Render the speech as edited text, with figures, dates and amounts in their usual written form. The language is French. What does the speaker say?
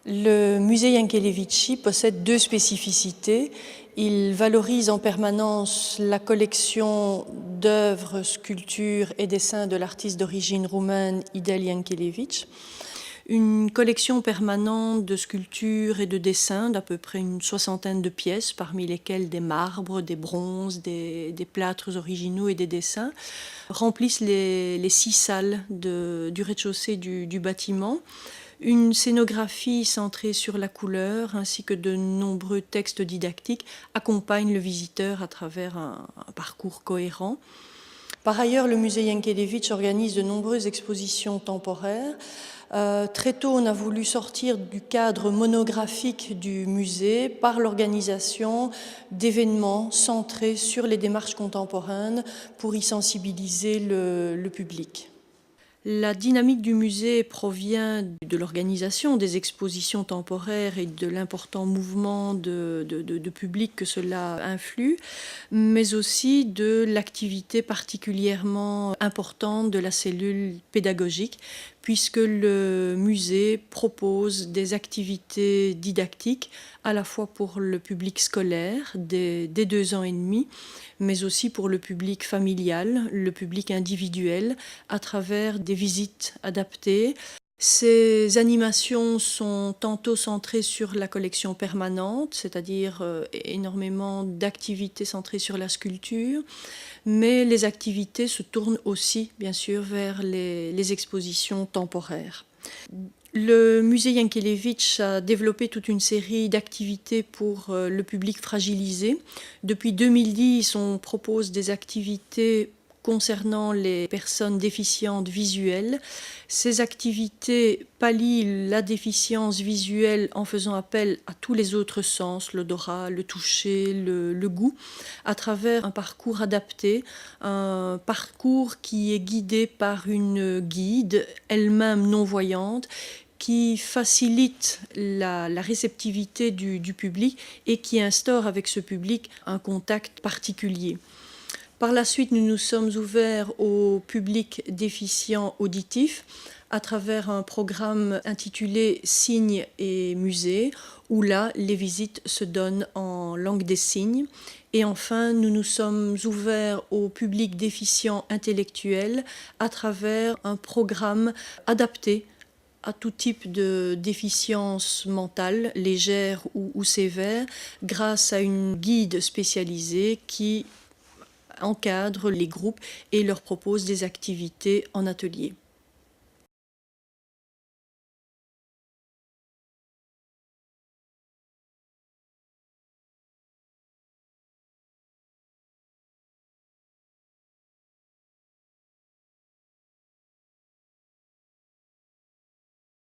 Le musée Jankélévitchi possède deux spécificités. Il valorise en permanence la collection d'œuvres, sculptures et dessins de l'artiste d'origine roumaine Idel Jankélévitch. Une collection permanente de sculptures et de dessins d'à peu près une soixantaine de pièces, parmi lesquelles des marbres, des bronzes, des plâtres originaux et des dessins, remplissent les 6 salles du rez-de-chaussée du bâtiment. Une scénographie centrée sur la couleur ainsi que de nombreux textes didactiques accompagnent le visiteur à travers un parcours cohérent. Par ailleurs, le musée Jankélévitch organise de nombreuses expositions temporaires. Très tôt, on a voulu sortir du cadre monographique du musée par l'organisation d'événements centrés sur les démarches contemporaines pour y sensibiliser le public. La dynamique du musée provient de l'organisation des expositions temporaires et de l'important mouvement de public que cela influe, mais aussi de l'activité particulièrement importante de la cellule pédagogique, puisque le musée propose des activités didactiques à la fois pour le public scolaire dès 2 ans et demi, mais aussi pour le public familial, le public individuel, à travers des visites adaptées. Ces animations sont tantôt centrées sur la collection permanente, c'est-à-dire énormément d'activités centrées sur la sculpture, mais les activités se tournent aussi, bien sûr, vers les expositions temporaires. Le musée Jankélévitch a développé toute une série d'activités pour le public fragilisé. Depuis 2010, on propose des activités concernant les personnes déficientes visuelles. Ces activités pallient la déficience visuelle en faisant appel à tous les autres sens, l'odorat, le toucher, le goût, à travers un parcours adapté, un parcours qui est guidé par une guide, elle-même non-voyante, qui facilite la réceptivité du public et qui instaure avec ce public un contact particulier. Par la suite, nous nous sommes ouverts au public déficient auditif à travers un programme intitulé Signes et musées, où là, les visites se donnent en langue des signes. Et enfin, nous nous sommes ouverts au public déficient intellectuel à travers un programme adapté à tout type de déficience mentale, légère ou sévère, grâce à une guide spécialisée qui encadre les groupes et leur propose des activités en atelier.